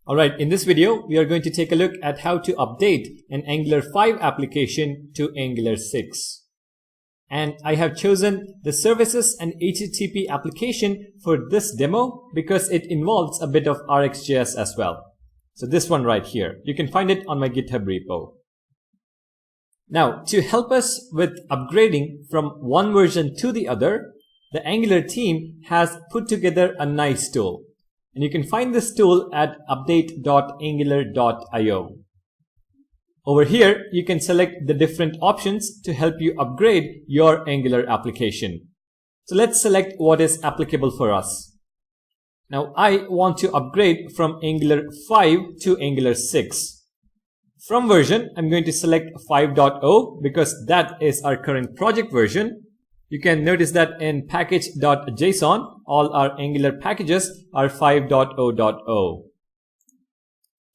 Alright, in this video, we are going to take a look at how to update an Angular 5 application to Angular 6. And I have chosen the services and HTTP application for this demo because it involves a bit of RxJS as well. So this one right here, you can find it on my GitHub repo. Now, to help us with upgrading from one version to the other, the Angular team has put together a nice tool. And you can find this tool at update.angular.io. Over here, you can select the different options to help you upgrade your Angular application. So let's select what is applicable for us. Now, I want to upgrade from Angular 5 to Angular 6. From version, I'm going to select 5.0 because that is our current project version. You can notice that in package.json, all our Angular packages are 5.0.0.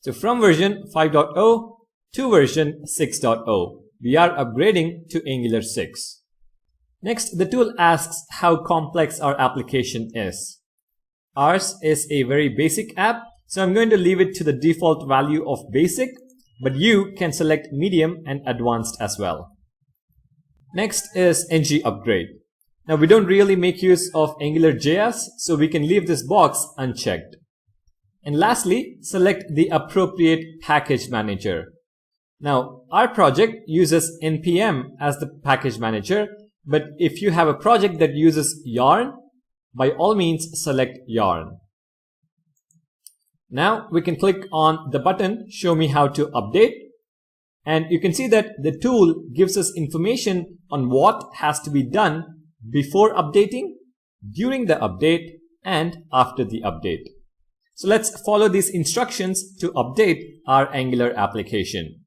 So from version 5.0 to version 6.0, we are upgrading to Angular 6. Next, the tool asks how complex our application is. Ours is a very basic app, so I'm going to leave it to the default value of basic, but you can select medium and advanced as well. Next is ng upgrade. Now we don't really make use of AngularJS, so we can leave this box unchecked. And lastly, select the appropriate package manager. Now our project uses npm as the package manager, but if you have a project that uses Yarn, by all means select Yarn. Now we can click on the button Show me how to update. And you can see that the tool gives us information on what has to be done before updating, during the update, and after the update. So let's follow these instructions to update our Angular application.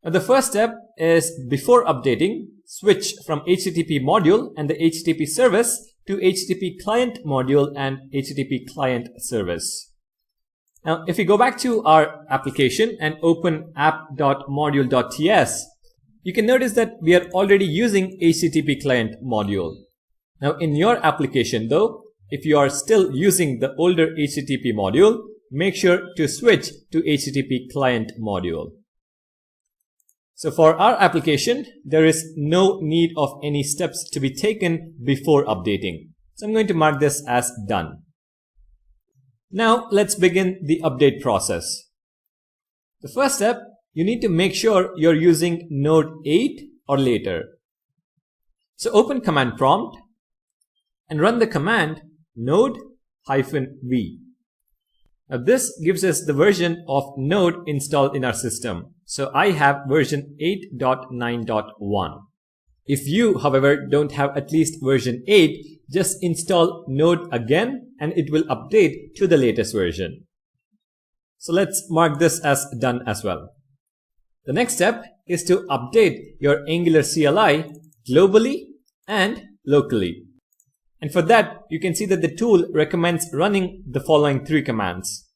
Now the first step is, before updating, switch from HTTP module and the HTTP service to HTTP client module and HTTP client service. Now, if we go back to our application and open app.module.ts, you can notice that we are already using HTTP client module. Now, in your application though, if you are still using the older HTTP module, make sure to switch to HTTP client module. So for our application, there is no need of any steps to be taken before updating. So I'm going to mark this as done. Now let's begin the update process. The first step, you need to make sure you're using Node 8 or later. So open command prompt and run the command node-v. Now this gives us the version of Node installed in our system. So I have version 8.9.1. If you, however, don't have at least version 8, just install Node again and it will update to the latest version. So let's mark this as done as well. The next step is to update your Angular CLI globally and locally. And for that, you can see that the tool recommends running the following three commands.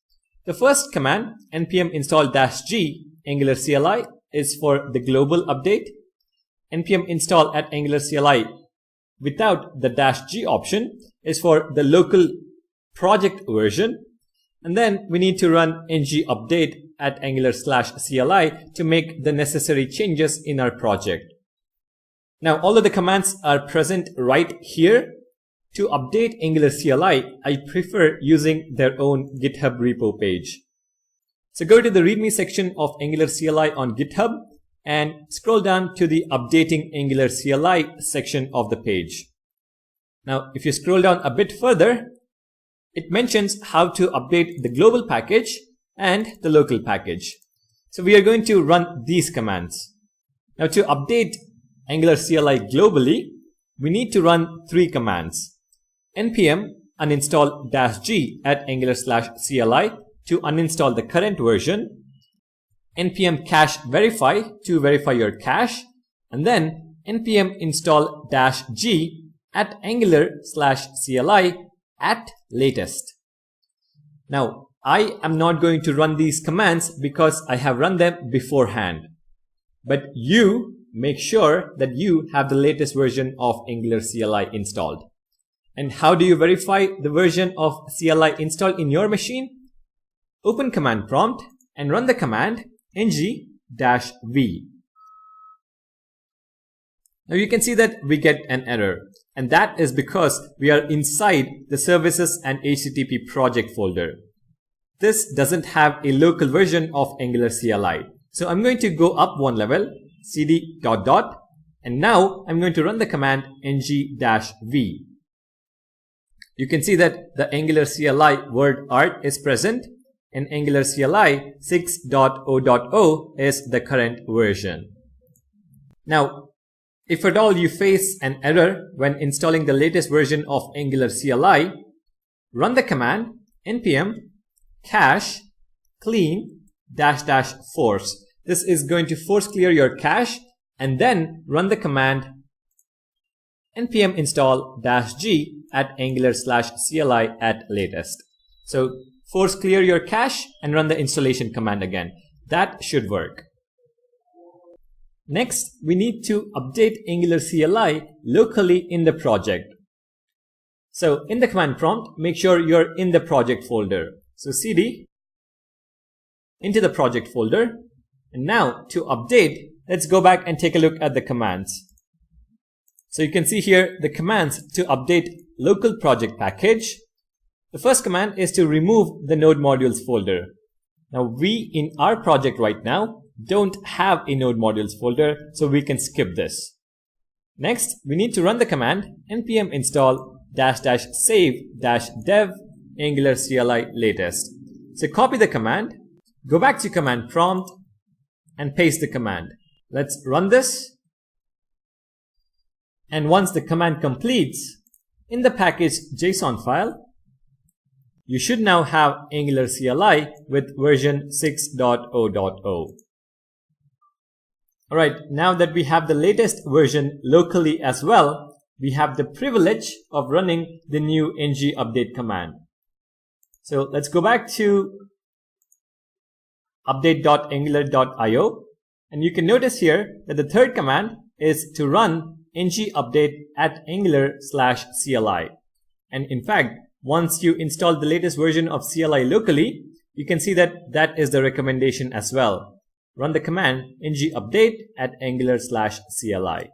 The first command, npm install -g Angular CLI, is for the global update. npm install at Angular CLI without the -g option is for the local project version. And then we need to run ng update at Angular/CLI to make the necessary changes in our project. Now, all of the commands are present right here. To update Angular CLI, I prefer using their own GitHub repo page. So go to the README section of Angular CLI on GitHub and scroll down to the Updating Angular CLI section of the page. Now, if you scroll down a bit further, it mentions how to update the global package and the local package. So we are going to run these commands. Now, to update Angular CLI globally, we need to run three commands. npm uninstall -g at Angular/CLI to uninstall the current version. npm cache verify to verify your cache, and then npm install -g at Angular/CLI at latest. Now, I am not going to run these commands because I have run them beforehand. But you make sure that you have the latest version of Angular CLI installed. And how do you verify the version of CLI installed in your machine? open command prompt and run the command ng-v. Now you can see that we get an error, and that is because we are inside the services and HTTP project folder. This doesn't have a local version of Angular CLI. So I'm going to go up one level, cd ... and now I'm going to run the command ng-v. You can see that the Angular CLI word art is present, and Angular CLI 6.0.0 is the current version. Now, if at all you face an error when installing the latest version of Angular CLI, run the command npm cache clean -- force. This is going to force clear your cache, and then run the command npm install -g at angular/cli at latest. So force clear your cache and run the installation command again. That should work. Next, we need to update Angular CLI locally in the project. So in the command prompt, make sure you're in the project folder. So cd into the project folder. And now to update, let's go back and take a look at the commands. So you can see here the commands to update local project package. The first command is to remove the node modules folder. Now we in our project right now don't have a node modules folder, so we can skip this. Next, we need to run the command npm install --save -dev Angular CLI latest. So copy the command, go back to command prompt and paste the command. Let's run this. And once the command completes, in the package JSON file, you should now have Angular CLI with version 6.0.0. Alright, now that we have the latest version locally as well, we have the privilege of running the new ng-update command. So let's go back to update.angular.io, and you can notice here that the third command is to run ng-update at angular/CLI. And in fact, once you install the latest version of CLI locally, you can see that that is the recommendation as well. Run the command ng-update at angular/CLI.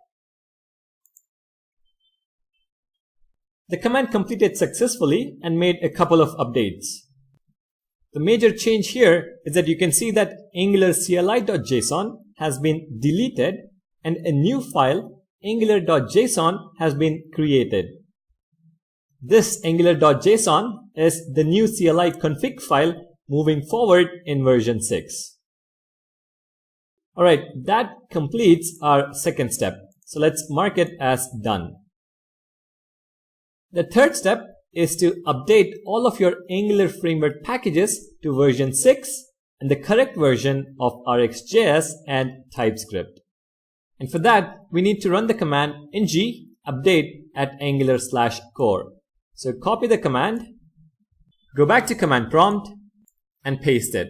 The command completed successfully and made a couple of updates. The major change here is that you can see that Angular CLI.json has been deleted and a new file, angular.json, has been created. This angular.json is the new CLI config file moving forward in version 6. Alright, that completes our second step. So let's mark it as done. The third step is to update all of your Angular framework packages to version 6 and the correct version of RxJS and TypeScript. And for that, we need to run the command ng-update at angular/core. So copy the command, go back to command prompt and paste it.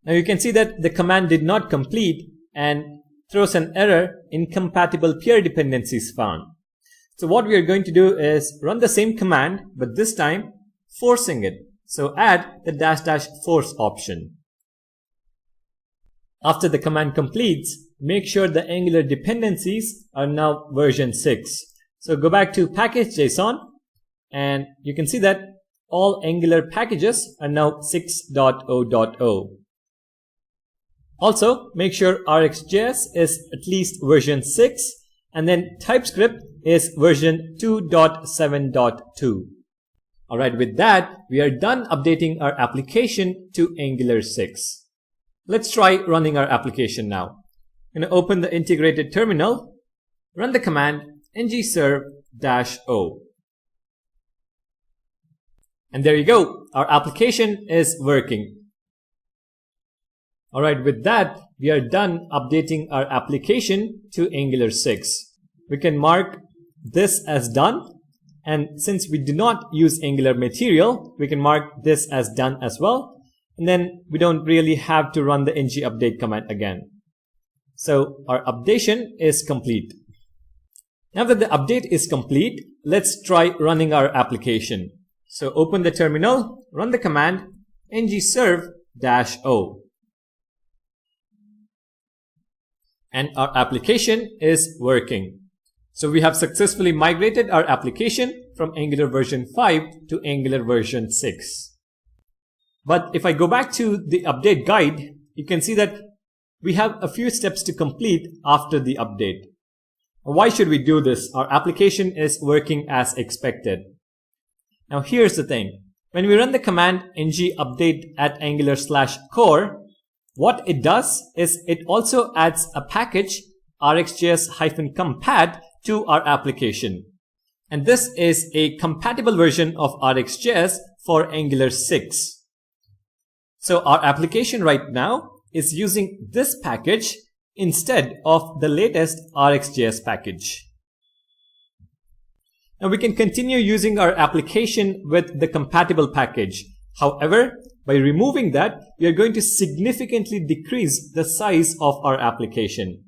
Now you can see that the command did not complete and throws an error, incompatible peer dependencies found. So what we are going to do is run the same command, but this time forcing it. So add the --force option. After the command completes, make sure the Angular dependencies are now version 6. So go back to package.json, and you can see that all Angular packages are now 6.0.0. Also, make sure RxJS is at least version 6, and then TypeScript is version 2.7.2. Alright, with that, we are done updating our application to Angular 6. Let's try running our application now. I'm going to open the integrated terminal, run the command ngserve-o. And there you go, our application is working. Alright, with that, we are done updating our application to Angular 6. We can mark this as done, and since we do not use Angular material, we can mark this as done as well, and then we don't really have to run the ng-update command again. So our updation is complete. Now that the update is complete, let's try running our application. So open the terminal, run the command ngserve-o. And our application is working. So we have successfully migrated our application from Angular version 5 to Angular version 6. But if I go back to the update guide, you can see that we have a few steps to complete after the update. Why should we do this? Our application is working as expected. Now here's the thing. When we run the command ng-update@angular/core, what it does is it also adds a package rxjs-compat to our application. And this is a compatible version of RxJS for Angular 6. So our application right now is using this package instead of the latest RxJS package. Now we can continue using our application with the compatible package. However, by removing that, we are going to significantly decrease the size of our application.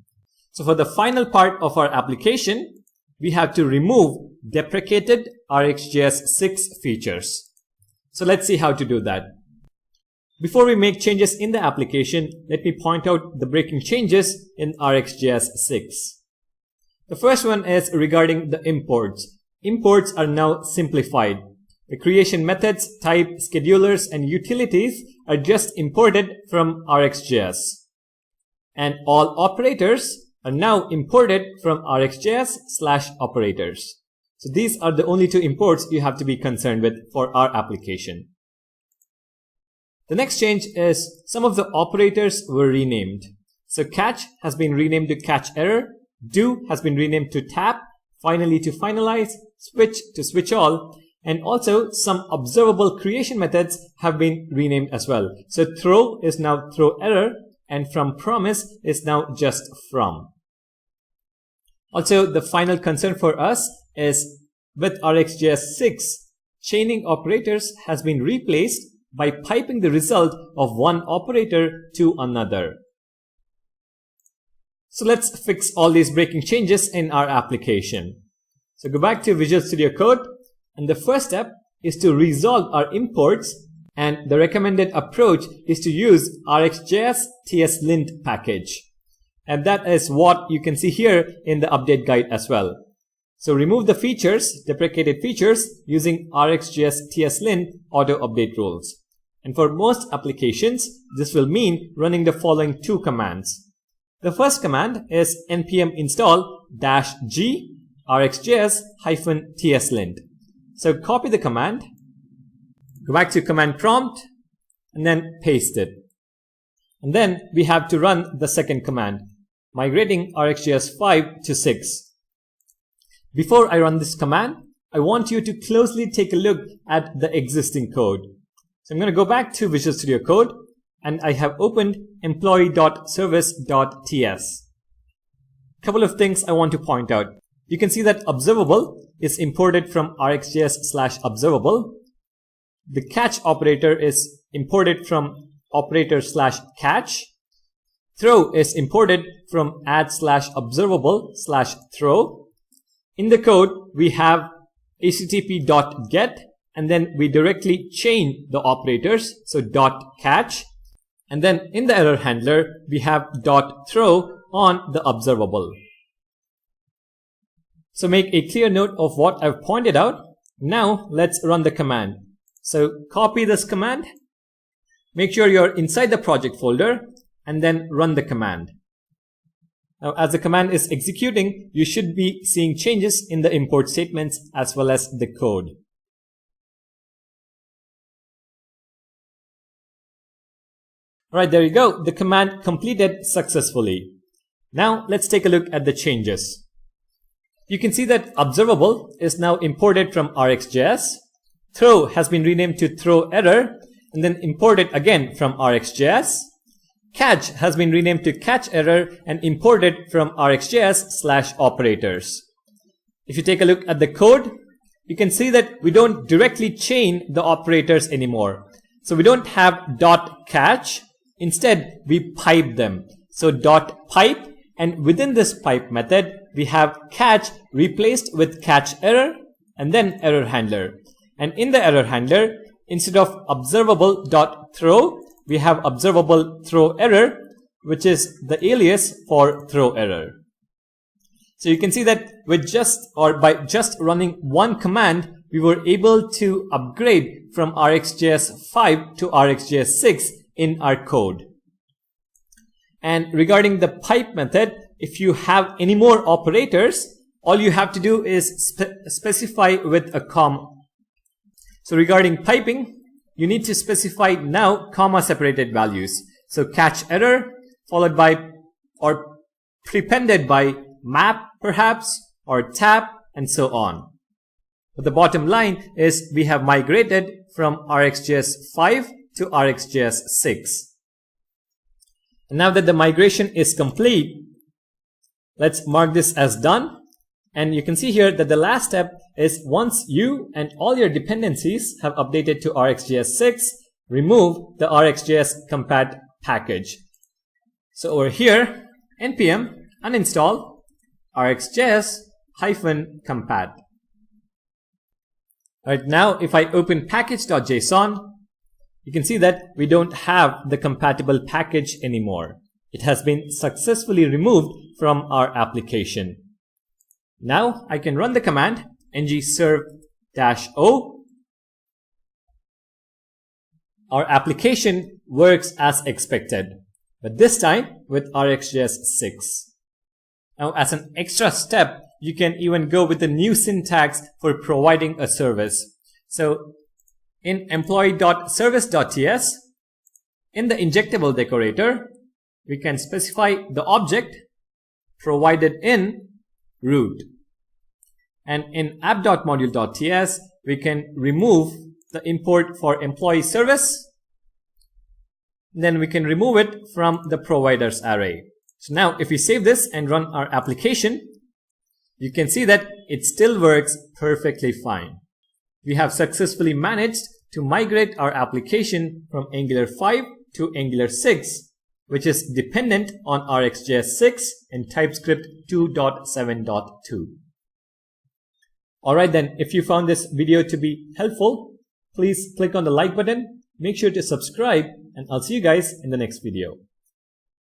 So for the final part of our application, we have to remove deprecated RxJS 6 features. So let's see how to do that. Before we make changes in the application, let me point out the breaking changes in RxJS 6. The first one is regarding the imports. Imports are now simplified. The creation methods, type, schedulers, and utilities are just imported from RxJS. And all operators are now imported from RxJS/operators. So these are the only two imports you have to be concerned with for our application. The next change is some of the operators were renamed. So catch has been renamed to catch error, do has been renamed to tap, finally to finalize, switch to switch all, and also some observable creation methods have been renamed as well. So throw is now throw error, and from promise is now just from. Also, the final concern for us is with RxJS 6, chaining operators has been replaced by piping the result of one operator to another. So let's fix all these breaking changes in our application. So go back to Visual Studio Code, and the first step is to resolve our imports, and the recommended approach is to use RxJS TSLint package. And that is what you can see here in the update guide as well. So remove the features, deprecated features, using RxJS TSLint auto update rules. And for most applications, this will mean running the following two commands. The first command is npm install -g rxjs-tslint. So copy the command, go back to command prompt, and then paste it. And then we have to run the second command, migrating RxJS 5 to 6. Before I run this command, I want you to closely take a look at the existing code. So I'm going to go back to Visual Studio Code, and I have opened employee.service.ts. A couple of things I want to point out. You can see that observable is imported from RxJS/observable. The catch operator is imported from operator/catch. Throw is imported from add/observable/throw. In the code, we have http.get, and then we directly chain the operators, so .catch. And then in the error handler, we have .throw on the observable. So make a clear note of what I've pointed out. Now let's run the command. So copy this command, make sure you're inside the project folder, and then run the command. Now as the command is executing, you should be seeing changes in the import statements as well as the code. Alright, there you go. The command completed successfully. Now let's take a look at the changes. You can see that observable is now imported from RxJS. Throw has been renamed to throw error and then imported again from RxJS. Catch has been renamed to catch error and imported from RxJS/operators. If you take a look at the code, you can see that we don't directly chain the operators anymore. So we don't have .catch. Instead, we pipe them. So .pipe, and within this pipe method, we have catch replaced with catch error and then error handler. And in the error handler, instead of observable.throw, we have observable throw error, which is the alias for throw error. So you can see that with by just running one command, we were able to upgrade from RxJS 5 to RxJS 6 in our code. And regarding the pipe method, if you have any more operators, all you have to do is specify with a comma. So regarding piping, you need to specify now comma separated values. So catch error followed by or prepended by map perhaps or tab and so on. But the bottom line is we have migrated from RxJS 5 to RxJS 6. And now that the migration is complete, let's mark this as done. And you can see here that the last step is once you and all your dependencies have updated to RxJS 6, remove the RxJS compat package. So over here, npm uninstall rxjs-compat. Right now, if I open package.json, you can see that we don't have the compatible package anymore. It has been successfully removed from our application. Now I can run the command ng-serve-o. Our application works as expected, but this time with RxJS 6. Now as an extra step, you can even go with the new syntax for providing a service. So in employee.service.ts, in the injectable decorator, we can specify the object provided in root. And in app.module.ts, we can remove the import for employee service. Then we can remove it from the providers array. So now if we save this and run our application, you can see that it still works perfectly fine. We have successfully managed to migrate our application from Angular 5 to Angular 6, which is dependent on RxJS 6 and TypeScript 2.7.2. Alright then, if you found this video to be helpful, please click on the like button, make sure to subscribe, and I'll see you guys in the next video.